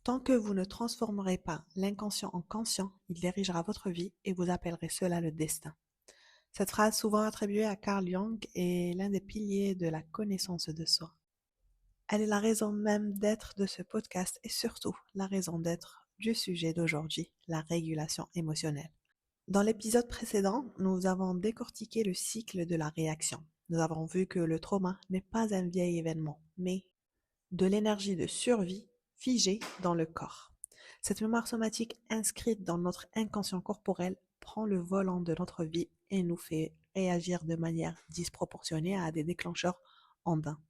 Tant que vous ne transformerez pas l'inconscient en conscient, il dirigera votre vie et vous appellerez cela le destin. Cette phrase, souvent attribuée à Carl Jung, est l'un des piliers de la connaissance de soi. Elle est la raison même d'être de ce podcast et surtout la raison d'être du sujet d'aujourd'hui, la régulation émotionnelle. Dans l'épisode précédent, nous avons décortiqué le cycle de la réaction. Nous avons vu que le trauma n'est pas un vieil événement, mais de l'énergie de survie figée dans le corps. Cette mémoire somatique inscrite dans notre inconscient corporel prend le volant de notre vie et nous fait réagir de manière disproportionnée à des déclencheurs andins.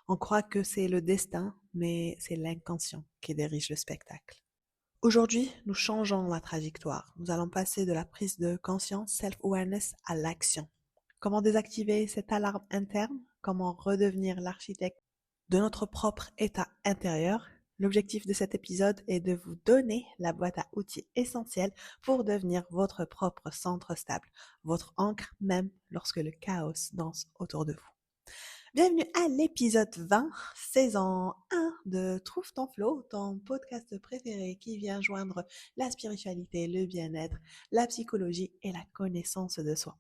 On croit que c'est le destin, mais c'est l'inconscient qui dirige le spectacle. Aujourd'hui, nous changeons la trajectoire. Nous allons passer de la prise de conscience, self-awareness, à l'action. Comment désactiver cette alarme interne? Comment redevenir l'architecte de notre propre état intérieur? L'objectif de cet épisode est de vous donner la boîte à outils essentielle pour devenir votre propre centre stable, votre ancre même lorsque le chaos danse autour de vous. Bienvenue à l'épisode 20, saison 1 de Trouve ton flow, ton podcast préféré qui vient joindre la spiritualité, le bien-être, la psychologie et la connaissance de soi.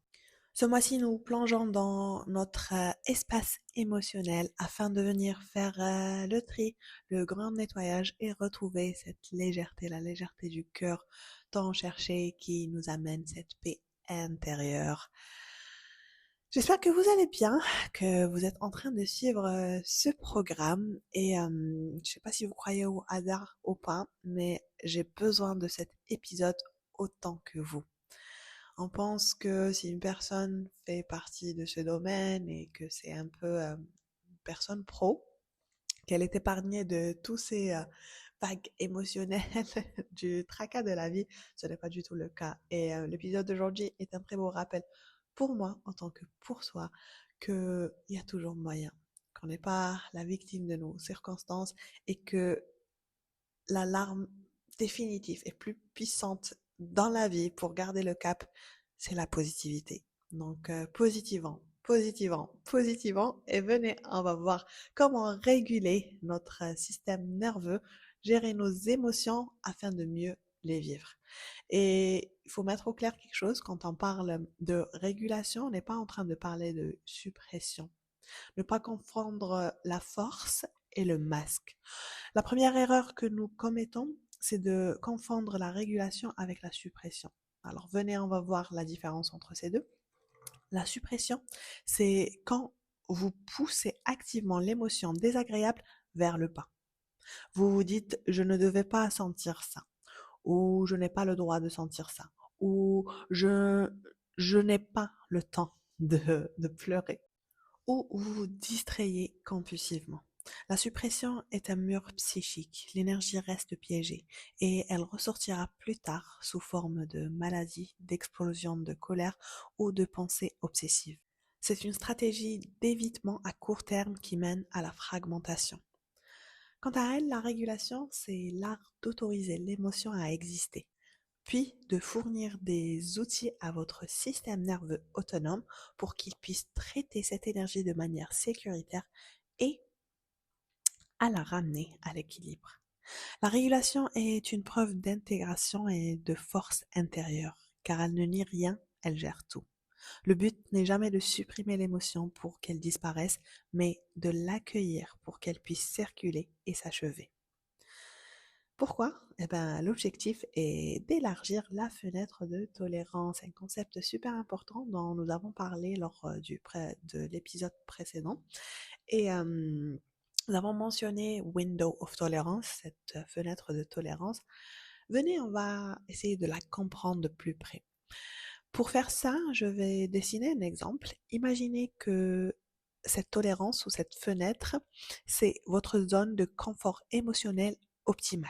Ce mois-ci, nous plongeons dans notre espace émotionnel afin de venir faire le tri, le grand nettoyage et retrouver cette légèreté, la légèreté du cœur tant cherchée qui nous amène cette paix intérieure. J'espère que vous allez bien, que vous êtes en train de suivre ce programme et je ne sais pas si vous croyez au hasard ou pas, mais j'ai besoin de cet épisode autant que vous. On pense que si une personne fait partie de ce domaine et que c'est un peu une personne pro, qu'elle est épargnée de tous ces vagues émotionnelles du tracas de la vie, ce n'est pas du tout le cas. Et l'épisode d'aujourd'hui est un très beau rappel pour moi, en tant que pour soi, qu'il y a toujours moyen, qu'on n'est pas la victime de nos circonstances et que l'alarme définitive et plus puissante dans la vie pour garder le cap, c'est la positivité. Donc, positivons, et venez, on va voir comment réguler notre système nerveux, gérer nos émotions afin de mieux les vivre. Et il faut mettre au clair quelque chose, quand on parle de régulation, on n'est pas en train de parler de suppression. Ne pas confondre la force et le masque. La première erreur que nous commettons, c'est de confondre la régulation avec la suppression. Alors venez, on va voir la différence entre ces deux. La suppression, c'est quand vous poussez activement l'émotion désagréable vers le bas. Vous vous dites, je ne devais pas sentir ça, ou je n'ai pas le droit de sentir ça, ou je n'ai pas le temps de pleurer, ou vous vous distrayez compulsivement. La suppression est un mur psychique, l'énergie reste piégée et elle ressortira plus tard sous forme de maladie, d'explosion de colère ou de pensées obsessives. C'est une stratégie d'évitement à court terme qui mène à la fragmentation. Quant à elle, la régulation, c'est l'art d'autoriser l'émotion à exister, puis de fournir des outils à votre système nerveux autonome pour qu'il puisse traiter cette énergie de manière sécuritaire et à la ramener à l'équilibre. La régulation est une preuve d'intégration et de force intérieure, car elle ne nie rien, elle gère tout. Le but n'est jamais de supprimer l'émotion pour qu'elle disparaisse, mais de l'accueillir pour qu'elle puisse circuler et s'achever. Pourquoi? Eh ben, l'objectif est d'élargir la fenêtre de tolérance, un concept super important dont nous avons parlé lors de l'épisode précédent. Et nous avons mentionné Window of Tolerance, cette fenêtre de tolérance. Venez, on va essayer de la comprendre de plus près. Pour faire ça, je vais dessiner un exemple. Imaginez que cette tolérance ou cette fenêtre, c'est votre zone de confort émotionnel optimale.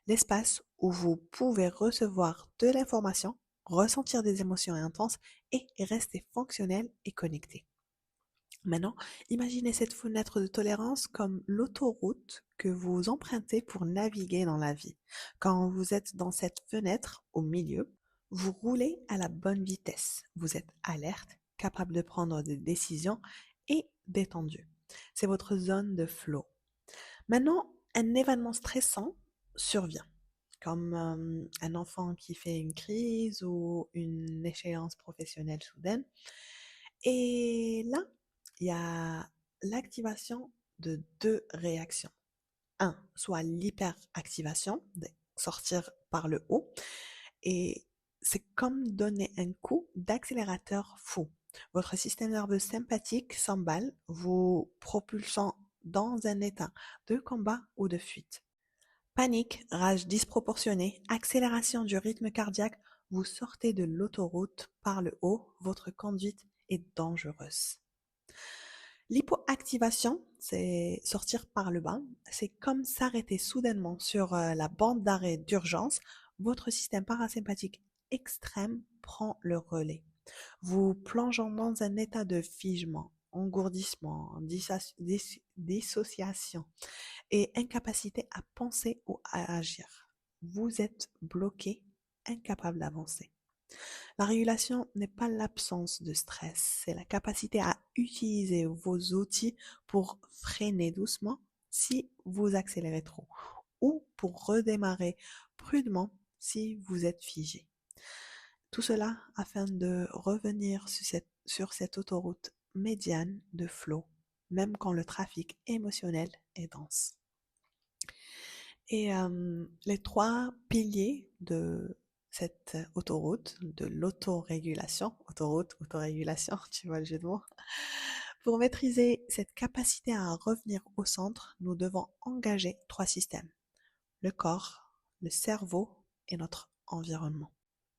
L'espace où vous pouvez recevoir de l'information, ressentir des émotions intenses et rester fonctionnel et connecté. Maintenant, imaginez cette fenêtre de tolérance comme l'autoroute que vous empruntez pour naviguer dans la vie. Quand vous êtes dans cette fenêtre au milieu, vous roulez à la bonne vitesse. Vous êtes alerte, capable de prendre des décisions et détendu. C'est votre zone de flow. Maintenant, un événement stressant survient, comme un enfant qui fait une crise ou une échéance professionnelle soudaine. Et là, il y a l'activation de deux réactions. Un, soit l'hyperactivation, sortir par le haut, et c'est comme donner un coup d'accélérateur fou. Votre système nerveux sympathique s'emballe, vous propulsant dans un état de combat ou de fuite. Panique, rage disproportionnée, accélération du rythme cardiaque, vous sortez de l'autoroute par le haut, votre conduite est dangereuse. L'hypoactivation, c'est sortir par le bas, c'est comme s'arrêter soudainement sur la bande d'arrêt d'urgence, votre système parasympathique extrême prend le relais, vous plongeant dans un état de figement, engourdissement, dissociation et incapacité à penser ou à agir. Vous êtes bloqué, incapable d'avancer. La régulation n'est pas l'absence de stress, c'est la capacité à utiliser vos outils pour freiner doucement si vous accélérez trop ou pour redémarrer prudemment si vous êtes figé. Tout cela afin de revenir sur cette autoroute médiane de flow, même quand le trafic émotionnel est dense. Et les trois piliers de cette autoroute, de l'autorégulation, autoroute, autorégulation, tu vois le jeu de mots. Pour maîtriser cette capacité à revenir au centre, nous devons engager trois systèmes: le corps, le cerveau et notre environnement.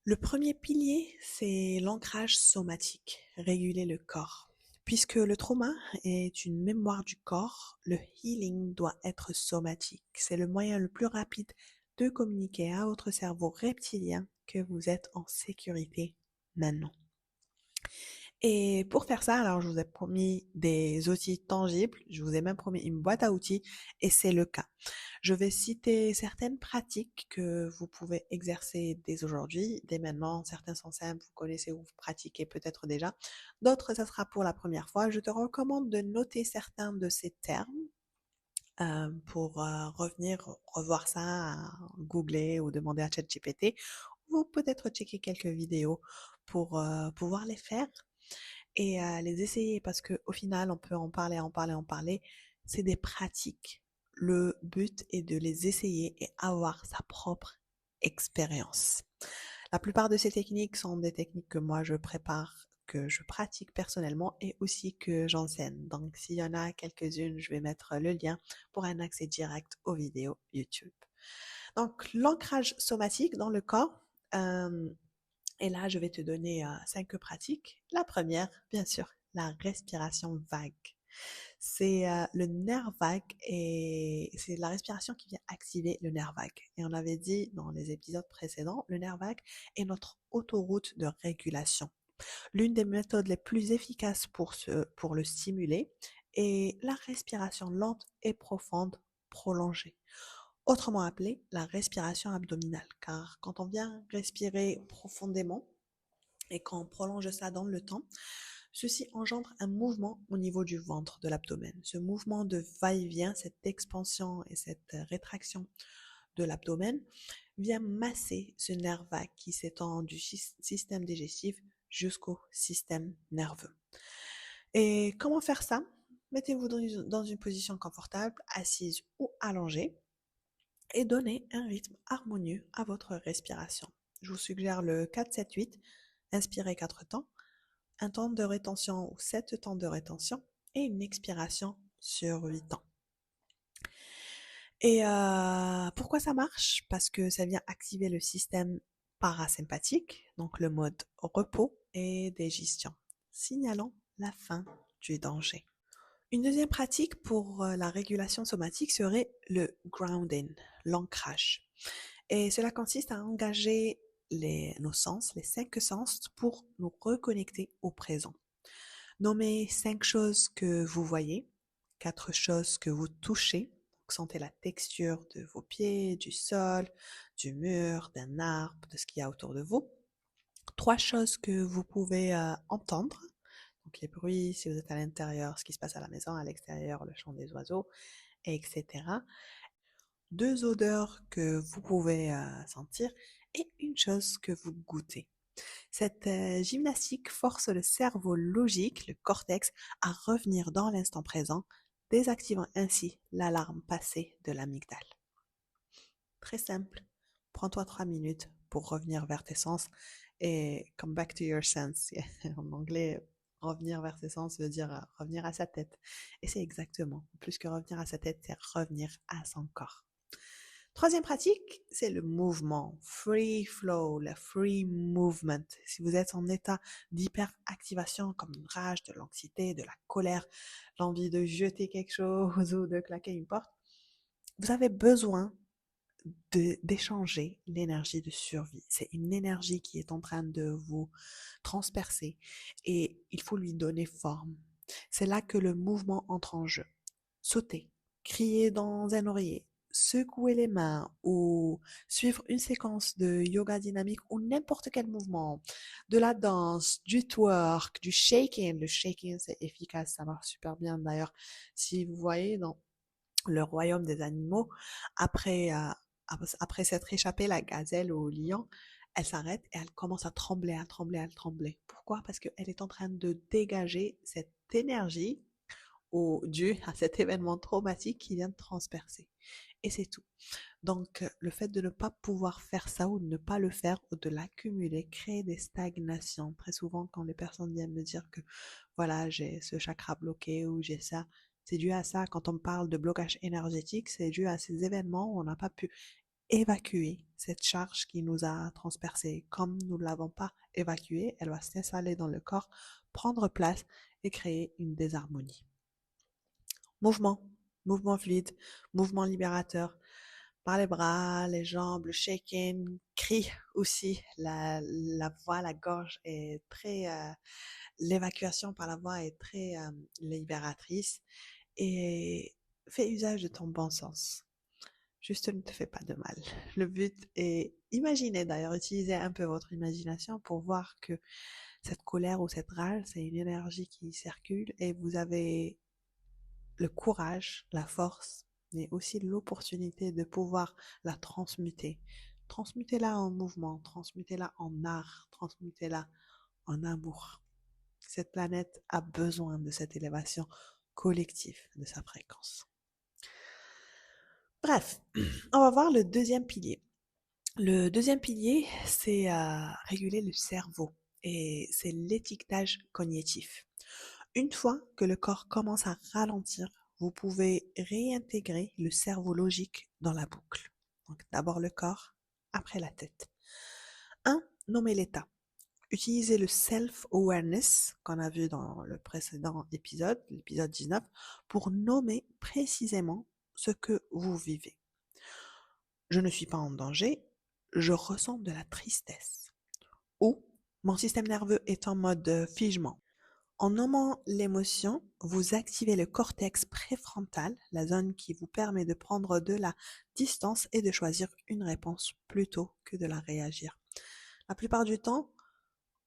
Le premier pilier, c'est l'ancrage somatique, réguler le corps. Puisque le trauma est une mémoire du corps, le healing doit être somatique. C'est le moyen le plus rapide de communiquer à votre cerveau reptilien que vous êtes en sécurité maintenant. Et pour faire ça, alors je vous ai promis des outils tangibles, je vous ai même promis une boîte à outils et c'est le cas. Je vais citer certaines pratiques que vous pouvez exercer dès aujourd'hui, dès maintenant. Certains sont simples, vous connaissez ou vous pratiquez peut-être déjà. D'autres, ça sera pour la première fois. Je te recommande de noter certains de ces termes pour revenir revoir ça, googler ou demander à ChatGPT ou peut-être checker quelques vidéos pour pouvoir les faire et les essayer parce que au final, on peut en parler, en parler, en parler. C'est des pratiques. Le but est de les essayer et avoir sa propre expérience. La plupart de ces techniques sont des techniques que moi je prépare, que je pratique personnellement et aussi que j'enseigne. Donc s'il y en a quelques-unes, je vais mettre le lien pour un accès direct aux vidéos YouTube. Donc l'ancrage somatique dans le corps. Et là, je vais te donner 5 pratiques. La première, bien sûr, la respiration vague. C'est le nerf vague et c'est la respiration qui vient activer le nerf vague. Et on avait dit dans les épisodes précédents, le nerf vague est notre autoroute de régulation. L'une des méthodes les plus efficaces pour le stimuler est la respiration lente et profonde prolongée, autrement appelée la respiration abdominale, car quand on vient respirer profondément et qu'on prolonge ça dans le temps, ceci engendre un mouvement au niveau du ventre, de l'abdomen. Ce mouvement de va-et-vient, cette expansion et cette rétraction de l'abdomen vient masser ce nerf vague qui s'étend du système digestif jusqu'au système nerveux. Et comment faire ça? Mettez-vous dans une position confortable, assise ou allongée, et donnez un rythme harmonieux à votre respiration. Je vous suggère le 4-7-8, inspirez 4 temps, un temps de rétention ou 7 temps de rétention et une expiration sur 8 temps. Et pourquoi ça marche? Parce que ça vient activer le système parasympathique, donc le mode repos et digestion, signalant la fin du danger. Une deuxième pratique pour la régulation somatique serait le grounding, l'ancrage. Et cela consiste à engager nos sens, les 5 sens, pour nous reconnecter au présent. Nommez 5 choses que vous voyez, 4 choses que vous touchez. Sentez la texture de vos pieds, du sol, du mur, d'un arbre, de ce qu'il y a autour de vous. 3 choses que vous pouvez entendre. Donc les bruits, si vous êtes à l'intérieur, ce qui se passe à la maison, à l'extérieur, le chant des oiseaux, etc. 2 odeurs que vous pouvez sentir et une chose que vous goûtez. Cette gymnastique force le cerveau logique, le cortex, à revenir dans l'instant présent, désactivant ainsi l'alarme passée de l'amygdale. Très simple. Prends-toi 3 minutes pour revenir vers tes sens et come back to your sense. En anglais, revenir vers ses sens veut dire revenir à sa tête. Et c'est exactement, plus que revenir à sa tête, c'est revenir à son corps. Troisième pratique, c'est le mouvement, free flow, le free movement. Si vous êtes en état d'hyperactivation comme une rage, de l'anxiété, de la colère, l'envie de jeter quelque chose ou de claquer une porte, vous avez besoin d'échanger l'énergie de survie. C'est une énergie qui est en train de vous transpercer et il faut lui donner forme. C'est là que le mouvement entre en jeu. Sauter, crier dans un oreiller, secouer les mains ou suivre une séquence de yoga dynamique ou n'importe quel mouvement, de la danse, du twerk, du shaking. Le shaking, c'est efficace, ça marche super bien d'ailleurs. Si vous voyez dans le royaume des animaux, après, après s'être échappée, la gazelle au lion, elle s'arrête et elle commence à trembler, à trembler, à trembler. Pourquoi? Parce qu'elle est en train de dégager cette énergie due à cet événement traumatique qui vient de transpercer. Et c'est tout. Donc, le fait de ne pas pouvoir faire ça ou de ne pas le faire ou de l'accumuler crée des stagnations. Très souvent, quand les personnes viennent me dire que voilà, j'ai ce chakra bloqué ou j'ai ça, c'est dû à ça. Quand on parle de blocage énergétique, c'est dû à ces événements où on n'a pas pu évacuer cette charge qui nous a transpercé. Comme nous ne l'avons pas évacuée, elle va s'installer dans le corps, prendre place et créer une désharmonie. Mouvement, mouvement fluide, mouvement libérateur, par les bras, les jambes, le shaking, cri aussi, la voix, la gorge est très, l'évacuation par la voix est très libératrice et fais usage de ton bon sens. Juste ne te fais pas de mal. Le but est, imaginez d'ailleurs, utilisez un peu votre imagination pour voir que cette colère ou cette rage, c'est une énergie qui circule et vous avez le courage, la force, mais aussi l'opportunité de pouvoir la transmuter. Transmutez-la en mouvement, transmutez-la en art, transmutez-la en amour. Cette planète a besoin de cette élévation collective de sa fréquence. Bref, on va voir le deuxième pilier. Le deuxième pilier, c'est réguler le cerveau et c'est l'étiquetage cognitif. Une fois que le corps commence à ralentir, vous pouvez réintégrer le cerveau logique dans la boucle. Donc d'abord le corps, après la tête. 1. Nommer l'état. Utilisez le self-awareness qu'on a vu dans le précédent épisode, l'épisode 19, pour nommer précisément ce que vous vivez. Je ne suis pas en danger, je ressens de la tristesse. Ou mon système nerveux est en mode figement. En nommant l'émotion, vous activez le cortex préfrontal, la zone qui vous permet de prendre de la distance et de choisir une réponse plutôt que de la réagir. La plupart du temps,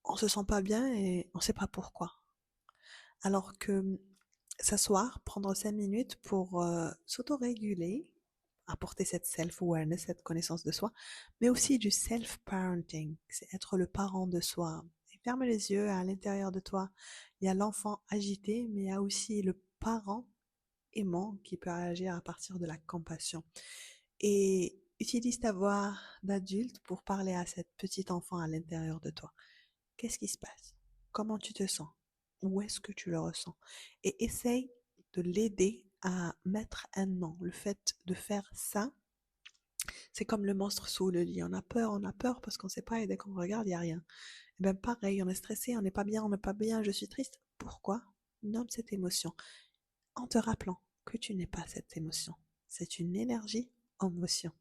on se sent pas bien et on sait pas pourquoi. Alors que s'asseoir, prendre 5 minutes pour s'autoréguler, apporter cette self-awareness, cette connaissance de soi, mais aussi du self-parenting, c'est être le parent de soi. Et ferme les yeux, à l'intérieur de toi, il y a l'enfant agité, mais il y a aussi le parent aimant qui peut agir à partir de la compassion. Et utilise ta voix d'adulte pour parler à cette petite enfant à l'intérieur de toi. Qu'est-ce qui se passe? Comment tu te sens? Où est-ce que tu le ressens? Et essaye de l'aider à mettre un nom. Le fait de faire ça, c'est comme le monstre sous le lit. On a peur parce qu'on ne sait pas et dès qu'on regarde, il n'y a rien. Et bien pareil, on est stressé, on n'est pas bien, je suis triste. Pourquoi? Nomme cette émotion en te rappelant que tu n'es pas cette émotion. C'est une énergie en motion.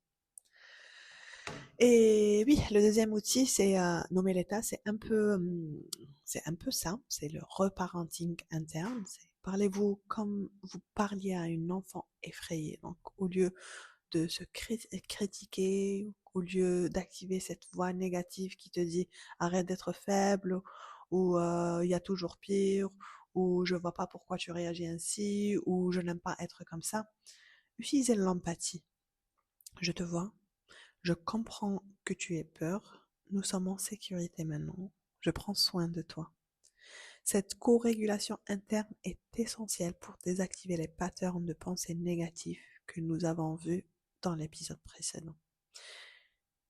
Et oui, le deuxième outil, c'est nommer l'état, c'est un peu ça, c'est le reparenting interne. Parlez-vous comme vous parliez à une enfant effrayée. Donc, au lieu de se critiquer, au lieu d'activer cette voix négative qui te dit arrête d'être faible, ou il y a toujours pire, ou je vois pas pourquoi tu réagis ainsi, ou je n'aime pas être comme ça, utilisez l'empathie. Je te vois, je comprends que tu aies peur, nous sommes en sécurité maintenant, je prends soin de toi. Cette co-régulation interne est essentielle pour désactiver les patterns de pensée négatifs que nous avons vus dans l'épisode précédent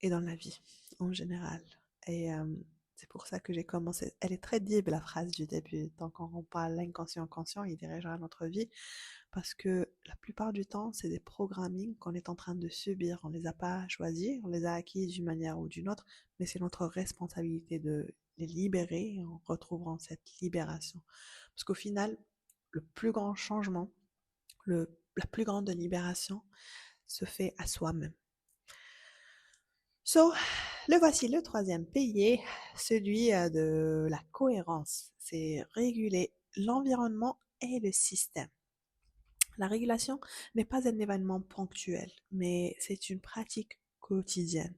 et dans la vie en général. Et c'est pour ça que j'ai commencé. Elle est très deep, la phrase du début. Donc, quand on parle l'inconscient conscient, il dirigera notre vie. Parce que la plupart du temps, c'est des programmings qu'on est en train de subir. On ne les a pas choisis, on les a acquis d'une manière ou d'une autre, mais c'est notre responsabilité de les libérer en retrouvant cette libération. Parce qu'au final, le plus grand changement, la plus grande libération se fait à soi-même. So, le voici le troisième pilier, celui de la cohérence. C'est réguler l'environnement et le système. La régulation n'est pas un événement ponctuel, mais c'est une pratique quotidienne.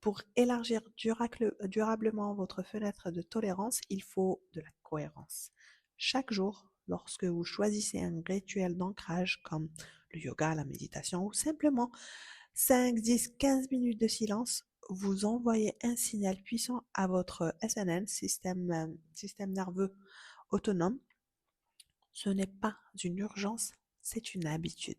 Pour élargir durablement votre fenêtre de tolérance, il faut de la cohérence. Chaque jour, lorsque vous choisissez un rituel d'ancrage comme le yoga, la méditation ou simplement 5, 10, 15 minutes de silence, vous envoyez un signal puissant à votre SNN, système nerveux autonome. Ce n'est pas une urgence, c'est une habitude.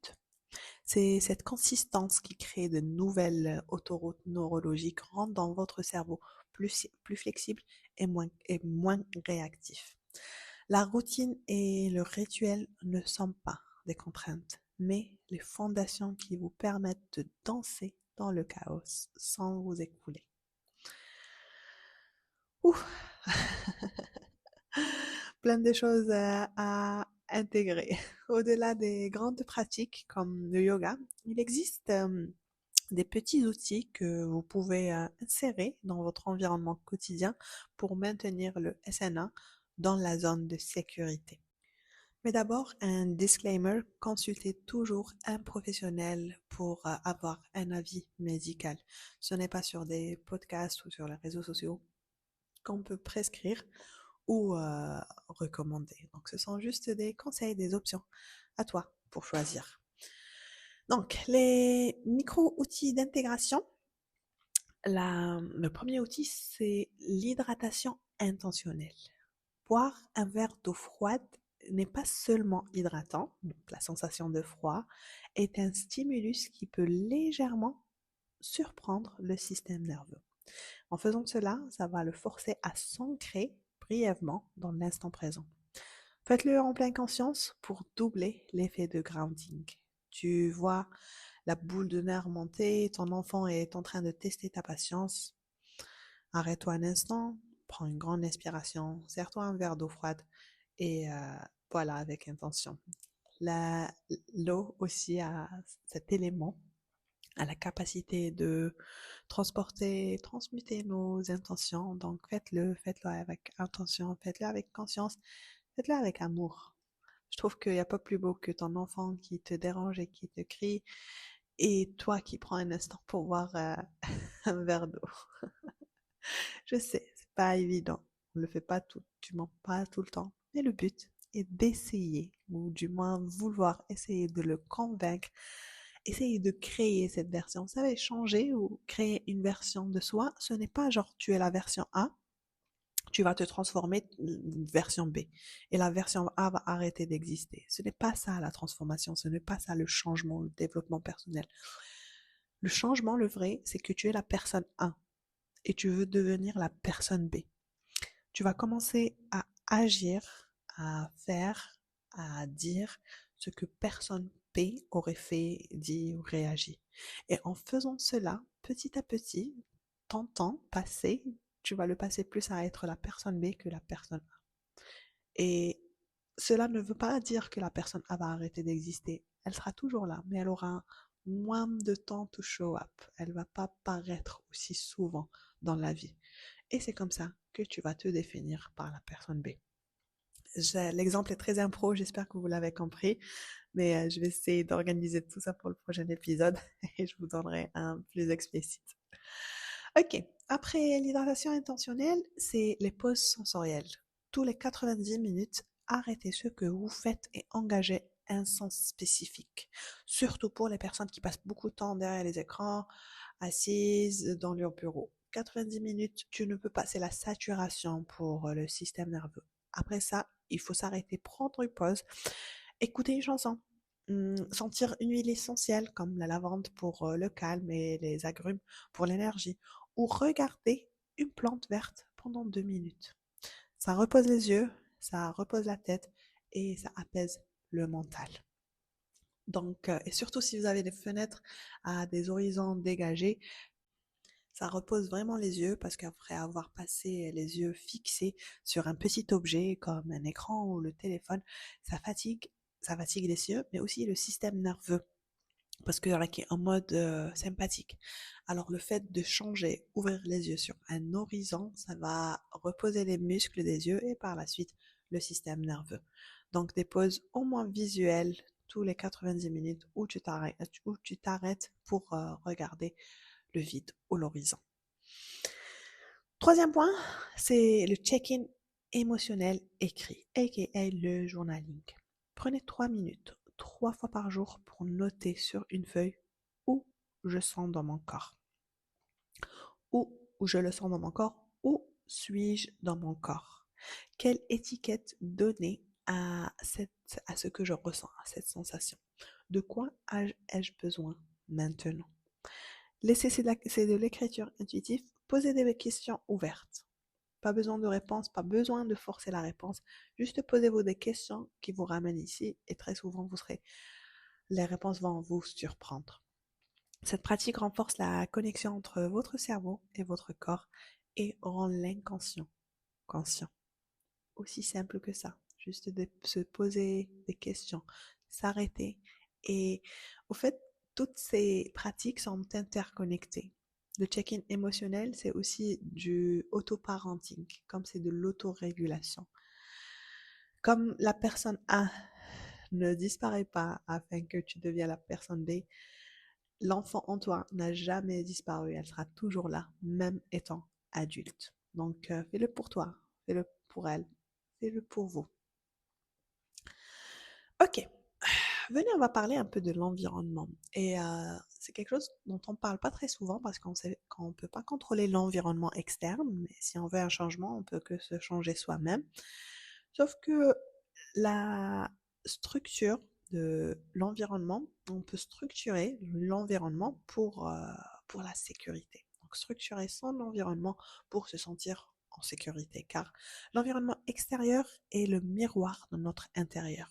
C'est cette consistance qui crée de nouvelles autoroutes neurologiques, rendant votre cerveau plus flexible et moins réactif. La routine et le rituel ne sont pas des contraintes, mais les fondations qui vous permettent de danser dans le chaos sans vous écouler. Ouh. Plein de choses à intégrer. Au-delà des grandes pratiques comme le yoga, il existe des petits outils que vous pouvez insérer dans votre environnement quotidien pour maintenir le SNA dans la zone de sécurité. Mais d'abord, un disclaimer, consultez toujours un professionnel pour avoir un avis médical. Ce n'est pas sur des podcasts ou sur les réseaux sociaux qu'on peut prescrire ou recommander. Donc, ce sont juste des conseils, des options à toi pour choisir. Donc, les micro-outils d'intégration. Le premier outil, c'est l'hydratation intentionnelle. Boire un verre d'eau froide n'est pas seulement hydratant, donc la sensation de froid est un stimulus qui peut légèrement surprendre le système nerveux. En faisant cela, ça va le forcer à s'ancrer brièvement dans l'instant présent. Faites-le en pleine conscience pour doubler l'effet de grounding. Tu vois la boule de nerfs monter, ton enfant est en train de tester ta patience. Arrête-toi un instant, prends une grande inspiration, serre-toi un verre d'eau froide et voilà, avec intention. L'eau aussi a cet élément, a la capacité de transmuter nos intentions. Donc faites-le avec intention, faites-le avec conscience, faites-le avec amour. Je trouve qu'il n'y a pas plus beau que ton enfant qui te dérange et qui te crie et toi qui prends un instant pour boire un verre d'eau. Je sais, c'est pas évident. On le fait pas pas tout le temps. Mais le but est d'essayer, ou du moins vouloir essayer de le convaincre, essayer de créer cette version. Vous savez, changer ou créer une version de soi, ce n'est pas genre tu es la version A, tu vas te transformer version B. Et la version A va arrêter d'exister. Ce n'est pas ça la transformation, ce n'est pas ça le changement, le développement personnel. Le changement, le vrai, c'est que tu es la personne A et tu veux devenir la personne B. Tu vas commencer à agir, à faire, à dire ce que personne B aurait fait, dit ou réagi. Et en faisant cela, petit à petit, ton temps passé, tu vas le passer plus à être la personne B que la personne A. Et cela ne veut pas dire que la personne A va arrêter d'exister. Elle sera toujours là, mais elle aura moins de temps to show up. Elle va pas paraître aussi souvent dans la vie. Et c'est comme ça que tu vas te définir par la personne B. L'exemple est très impro, j'espère que vous l'avez compris, mais je vais essayer d'organiser tout ça pour le prochain épisode et je vous donnerai un plus explicite. Ok, après l'hydratation intentionnelle, c'est les pauses sensorielles. Tous les 90 minutes, arrêtez ce que vous faites et engagez un sens spécifique. Surtout pour les personnes qui passent beaucoup de temps derrière les écrans, assises dans leur bureau. 90 minutes, tu ne peux pas, c'est la saturation pour le système nerveux. Après ça, il faut s'arrêter, prendre une pause, écouter une chanson, sentir une huile essentielle comme la lavande pour le calme et les agrumes pour l'énergie, ou regarder une plante verte pendant 2 minutes. Ça repose les yeux, ça repose la tête et ça apaise le mental. Donc, et surtout si vous avez des fenêtres à des horizons dégagés, ça repose vraiment les yeux parce qu'après avoir passé les yeux fixés sur un petit objet comme un écran ou le téléphone, ça fatigue les yeux, mais aussi le système nerveux parce qu'il est en mode sympathique. Alors le fait de changer, ouvrir les yeux sur un horizon, ça va reposer les muscles des yeux et par la suite le système nerveux. Donc des pauses au moins visuelles tous les 90 minutes où tu t'arrêtes pour regarder le vide ou l'horizon. Troisième point, c'est le check-in émotionnel écrit, aka le journaling. Prenez 3 minutes, 3 fois par jour pour noter sur une feuille où je sens dans mon corps. Où je le sens dans mon corps, où suis-je dans mon corps? Quelle étiquette donner à ce que je ressens, à cette sensation? De quoi ai-je besoin maintenant? Laissez, c'est de l'écriture intuitive, posez des questions ouvertes. Pas besoin de réponse, pas besoin de forcer la réponse. Juste posez-vous des questions qui vous ramènent ici et très souvent les réponses vont vous surprendre. Cette pratique renforce la connexion entre votre cerveau et votre corps et rend l'inconscient conscient. Aussi simple que ça. Juste de se poser des questions, s'arrêter. Et au fait, toutes ces pratiques sont interconnectées. Le check-in émotionnel, c'est aussi du auto-parenting, comme c'est de l'autorégulation. Comme la personne A ne disparaît pas afin que tu deviennes la personne B, l'enfant en toi n'a jamais disparu, elle sera toujours là, même étant adulte. Donc, fais-le pour toi, fais-le pour elle, fais-le pour vous. Ok, venez, on va parler un peu de l'environnement. Et c'est quelque chose dont on ne parle pas très souvent parce qu'on sait qu'on ne peut pas contrôler l'environnement externe, mais si on veut un changement, on peut que se changer soi-même. Sauf que la structure de l'environnement, on peut structurer l'environnement pour la sécurité. Donc structurer son environnement pour se sentir en sécurité, car l'environnement extérieur est le miroir de notre intérieur.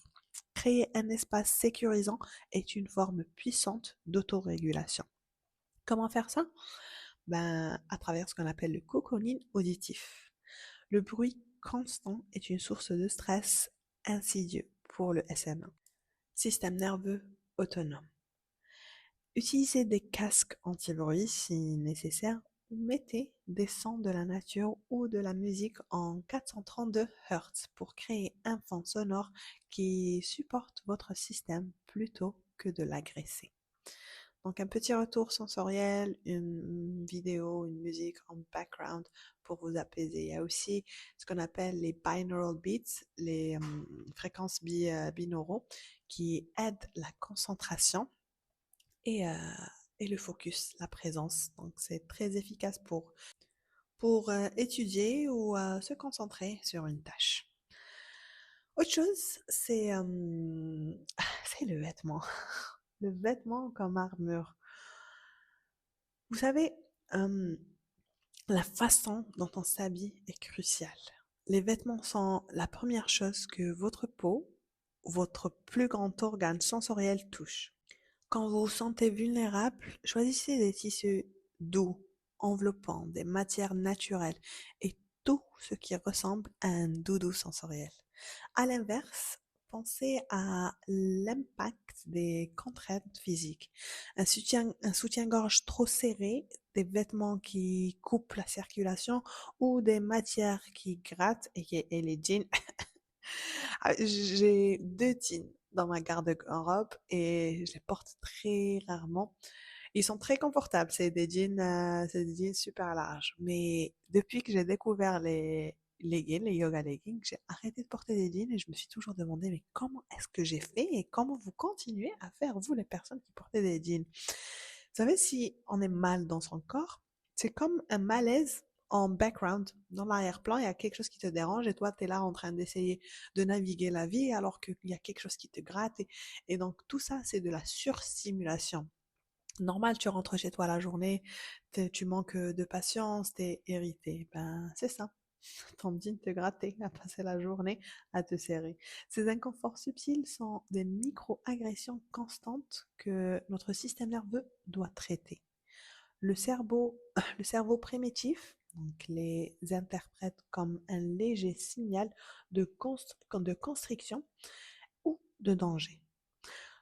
Créer un espace sécurisant est une forme puissante d'autorégulation. Comment faire ça? À travers ce qu'on appelle le cocooning auditif. Le bruit constant est une source de stress insidieux pour le SMA. Système nerveux autonome. Utilisez des casques anti-bruit si nécessaire ou mettez des sons de la nature ou de la musique en 432 Hz pour créer un fond sonore qui supporte votre système plutôt que de l'agresser. Donc un petit retour sensoriel, une vidéo, une musique en background pour vous apaiser. Il y a aussi ce qu'on appelle les binaural beats, les fréquences binauraux qui aident la concentration et, euh, et le focus, la présence. Donc c'est très efficace pour étudier ou se concentrer sur une tâche. Autre chose, c'est le vêtement. Le vêtement comme armure. Vous savez, euh, la façon dont on s'habille est cruciale. Les vêtements sont la première chose que votre peau, votre plus grand organe sensoriel touche. Quand vous vous sentez vulnérable, choisissez des tissus doux, enveloppants, des matières naturelles et tout ce qui ressemble à un doudou sensoriel. À l'inverse, pensez à l'impact des contraintes physiques. Un soutien-gorge trop serré, des vêtements qui coupent la circulation ou des matières qui grattent et les jeans. J'ai 2 jeans dans ma garde-robe et je les porte très rarement. Ils sont très confortables, c'est des jeans super larges. Mais depuis que j'ai découvert leggings, les yoga leggings, j'ai arrêté de porter des jeans et je me suis toujours demandé, mais comment est-ce que j'ai fait et comment vous continuez à faire, vous, les personnes qui portez des jeans? Vous savez, si on est mal dans son corps, c'est comme un malaise en background. Dans l'arrière-plan, il y a quelque chose qui te dérange et toi, tu es là en train d'essayer de naviguer la vie alors qu'il y a quelque chose qui te gratte. Et donc, tout ça, c'est de la surstimulation. Normal, tu rentres chez toi la journée, tu manques de patience, t'es irrité. Ben, c'est ça. Ton jean te gratter, à passer la journée à te serrer. Ces inconforts subtils sont des micro-agressions constantes que notre système nerveux doit traiter. Le cerveau, le cerveau primitif, donc les interprète comme un léger signal de constriction ou de danger.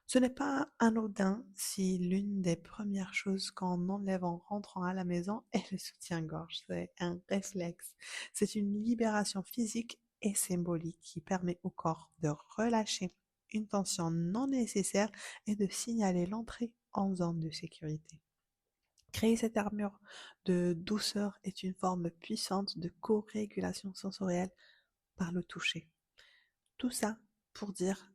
Ce n'est pas anodin si l'une des premières choses qu'on enlève en rentrant à la maison est le soutien-gorge. C'est un réflexe. C'est une libération physique et symbolique qui permet au corps de relâcher une tension non nécessaire et de signaler l'entrée en zone de sécurité. Créer cette armure de douceur est une forme puissante de co-régulation sensorielle par le toucher. Tout ça pour dire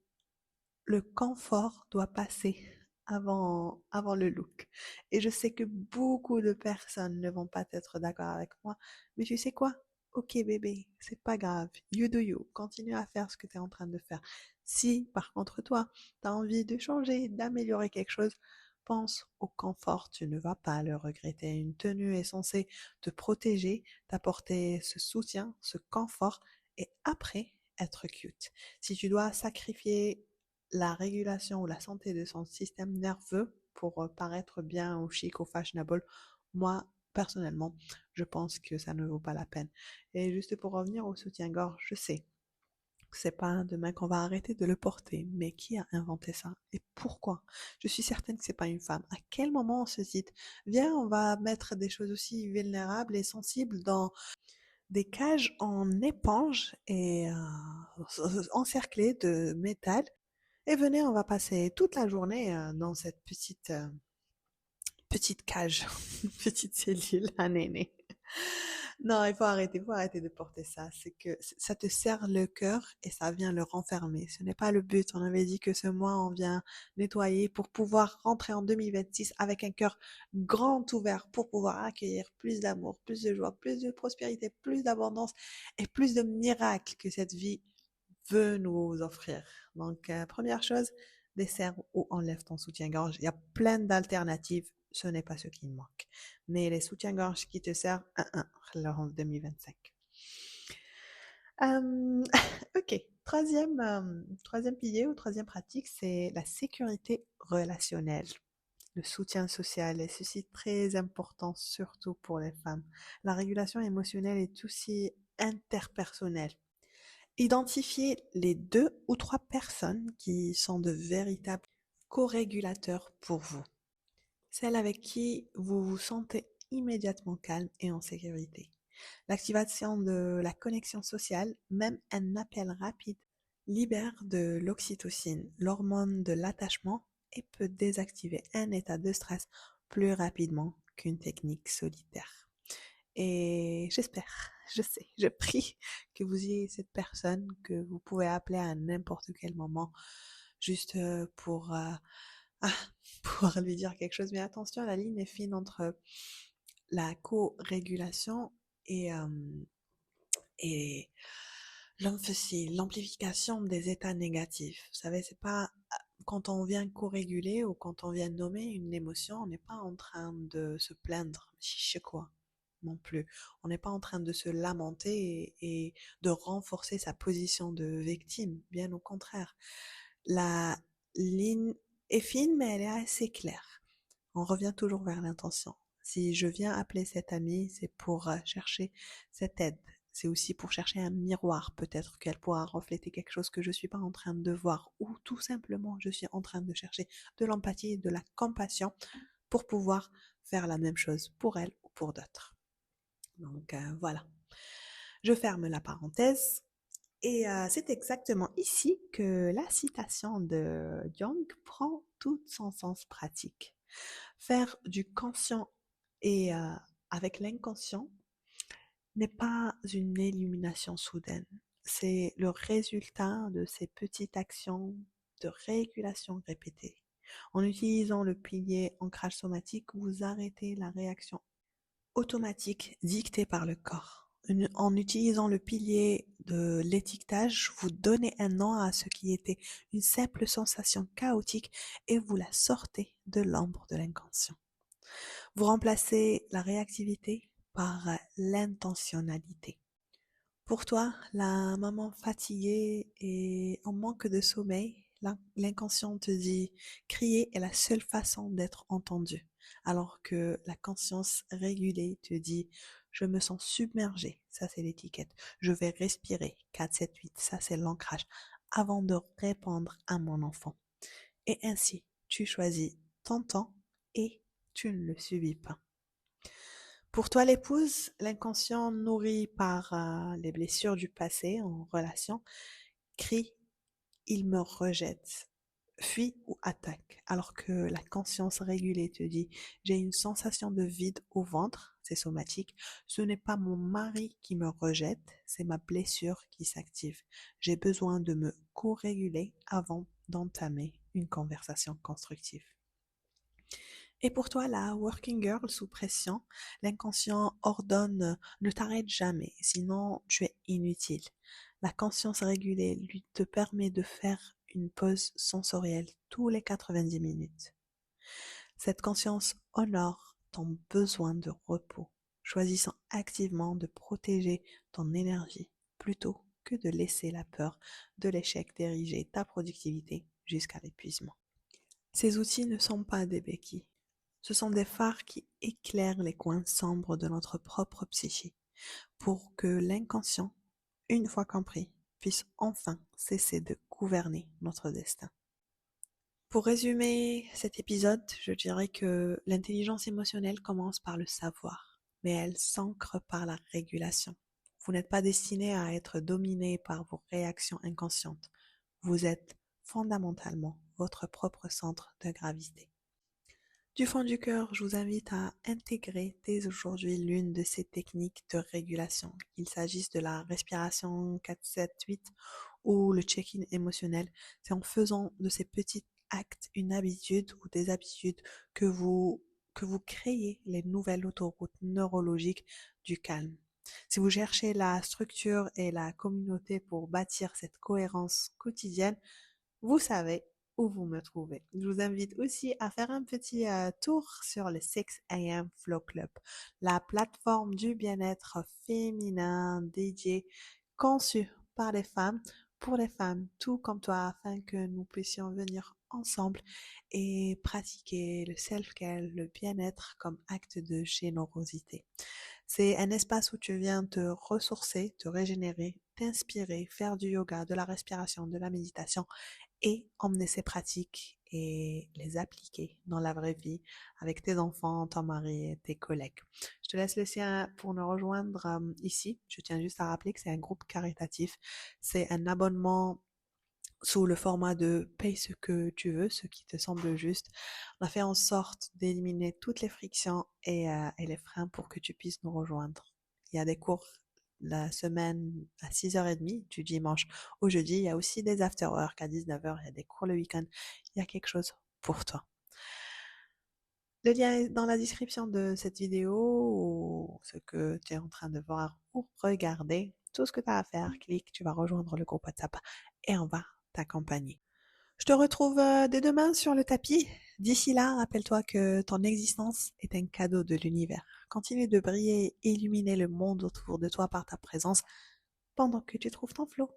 le confort doit passer avant le look. Et je sais que beaucoup de personnes ne vont pas être d'accord avec moi, mais tu sais quoi? Ok bébé, c'est pas grave. You do you. Continue à faire ce que tu es en train de faire. Si, par contre, toi, tu as envie de changer, d'améliorer quelque chose, pense au confort. Tu ne vas pas le regretter. Une tenue est censée te protéger, t'apporter ce soutien, ce confort, et après, être cute. Si tu dois sacrifier la régulation ou la santé de son système nerveux pour paraître bien ou chic ou fashionable, moi, personnellement, je pense que ça ne vaut pas la peine. Et juste pour revenir au soutien-gorge, je sais que c'est pas demain qu'on va arrêter de le porter, mais qui a inventé ça et pourquoi? Je suis certaine que c'est pas une femme. À quel moment on se dit, viens, on va mettre des choses aussi vulnérables et sensibles dans des cages en éponge et encerclées de métal et venez, on va passer toute la journée dans cette petite cage, petite cellule à néné. Non, il faut arrêter de porter ça. C'est que ça te serre le cœur et ça vient le renfermer. Ce n'est pas le but. On avait dit que ce mois, on vient nettoyer pour pouvoir rentrer en 2026 avec un cœur grand ouvert pour pouvoir accueillir plus d'amour, plus de joie, plus de prospérité, plus d'abondance et plus de miracles que cette vie veut nous offrir. Donc, première chose, dessert ou enlève ton soutien-gorge. Il y a plein d'alternatives. Ce n'est pas ce qui me manque. Mais les soutiens-gorge qui te servent, alors en 2025. Ok, troisième pilier ou troisième pratique, c'est la sécurité relationnelle. Le soutien social, et ceci est très important, surtout pour les femmes. La régulation émotionnelle est aussi interpersonnelle. Identifiez les 2 ou 3 personnes qui sont de véritables co-régulateurs pour vous. Celles avec qui vous vous sentez immédiatement calme et en sécurité. L'activation de la connexion sociale, même un appel rapide, libère de l'oxytocine, l'hormone de l'attachement, et peut désactiver un état de stress plus rapidement qu'une technique solitaire. Et j'espère, je sais, je prie que vous ayez cette personne que vous pouvez appeler à n'importe quel moment, juste pour ah, pouvoir lui dire quelque chose. Mais attention, la ligne est fine entre la co-régulation et l'amplification des états négatifs. Vous savez, c'est pas quand on vient co-réguler ou quand on vient nommer une émotion, on n'est pas en train de se plaindre, je sais quoi, non plus. On n'est pas en train de se lamenter et de renforcer sa position de victime, bien au contraire. La ligne est fine, mais elle est assez claire. On revient toujours vers l'intention. Si je viens appeler cette amie, c'est pour chercher cette aide. C'est aussi pour chercher un miroir. Peut-être qu'elle pourra refléter quelque chose que je ne suis pas en train de voir. Ou tout simplement, je suis en train de chercher de l'empathie et de la compassion pour pouvoir faire la même chose pour elle ou pour d'autres. Donc voilà. Je ferme la parenthèse. Et c'est exactement ici que la citation de Jung prend tout son sens pratique. Faire du conscient et avec l'inconscient n'est pas une illumination soudaine. C'est le résultat de ces petites actions de régulation répétées. En utilisant le pilier ancrage somatique, vous arrêtez la réaction automatique dictée par le corps. En utilisant le pilier de l'étiquetage, vous donnez un nom à ce qui était une simple sensation chaotique et vous la sortez de l'ombre de l'inconscient. Vous remplacez la réactivité par l'intentionnalité. Pour toi, la maman fatiguée et en manque de sommeil, l'inconscient te dit crier est la seule façon d'être entendu, alors que la conscience régulée te dit je me sens submergée, ça c'est l'étiquette, je vais respirer, 4, 7, 8, ça c'est l'ancrage, avant de répondre à mon enfant. Et ainsi, tu choisis ton temps et tu ne le subis pas. Pour toi, l'épouse, l'inconscient nourri par les blessures du passé en relation crie il me rejette, fuit ou attaque, alors que la conscience régulée te dit j'ai une sensation de vide au ventre, c'est somatique, ce n'est pas mon mari qui me rejette, c'est ma blessure qui s'active. J'ai besoin de me co-réguler avant d'entamer une conversation constructive. Et pour toi, la working girl sous pression, l'inconscient ordonne ne t'arrête jamais, sinon tu es inutile. La conscience régulée lui te permet de faire une pause sensorielle tous les 90 minutes. Cette conscience honore ton besoin de repos, choisissant activement de protéger ton énergie plutôt que de laisser la peur de l'échec diriger ta productivité jusqu'à l'épuisement. Ces outils ne sont pas des béquilles. Ce sont des phares qui éclairent les coins sombres de notre propre psyché pour que l'inconscient, une fois compris, puisse enfin cesser de gouverner notre destin. Pour résumer cet épisode, je dirais que l'intelligence émotionnelle commence par le savoir, mais elle s'ancre par la régulation. Vous n'êtes pas destiné à être dominé par vos réactions inconscientes. Vous êtes fondamentalement votre propre centre de gravité. Du fond du cœur, je vous invite à intégrer dès aujourd'hui l'une de ces techniques de régulation, qu'il s'agisse de la respiration 4-7-8 ou le check-in émotionnel. C'est en faisant de ces petits actes une habitude ou des habitudes que vous créez les nouvelles autoroutes neurologiques du calme. Si vous cherchez la structure et la communauté pour bâtir cette cohérence quotidienne, vous savez où vous me trouvez. Je vous invite aussi à faire un petit tour sur le 6am Flow Club, la plateforme du bien-être féminin dédiée, conçue par les femmes, pour les femmes, tout comme toi, afin que nous puissions venir ensemble et pratiquer le self-care, le bien-être comme acte de générosité. C'est un espace où tu viens te ressourcer, te régénérer, t'inspirer, faire du yoga, de la respiration, de la méditation et emmener ces pratiques et les appliquer dans la vraie vie avec tes enfants, ton mari et tes collègues. Je te laisse le sien pour nous rejoindre ici. Je tiens juste à rappeler que c'est un groupe caritatif. C'est un abonnement sous le format de paye ce que tu veux, ce qui te semble juste. On a fait en sorte d'éliminer toutes les frictions et les freins pour que tu puisses nous rejoindre. Il y a des cours la semaine à 6h30 du dimanche au jeudi. Il y a aussi des after-work à 19h. Il y a des cours le week-end. Il y a quelque chose pour toi. Le lien est dans la description de cette vidéo ou ce que tu es en train de voir ou regarder. Tout ce que tu as à faire, clique, tu vas rejoindre le groupe WhatsApp et on va t'accompagner. Je te retrouve dès demain sur le tapis. D'ici là, rappelle-toi que ton existence est un cadeau de l'univers. Continue de briller et illuminer le monde autour de toi par ta présence pendant que tu trouves ton flow.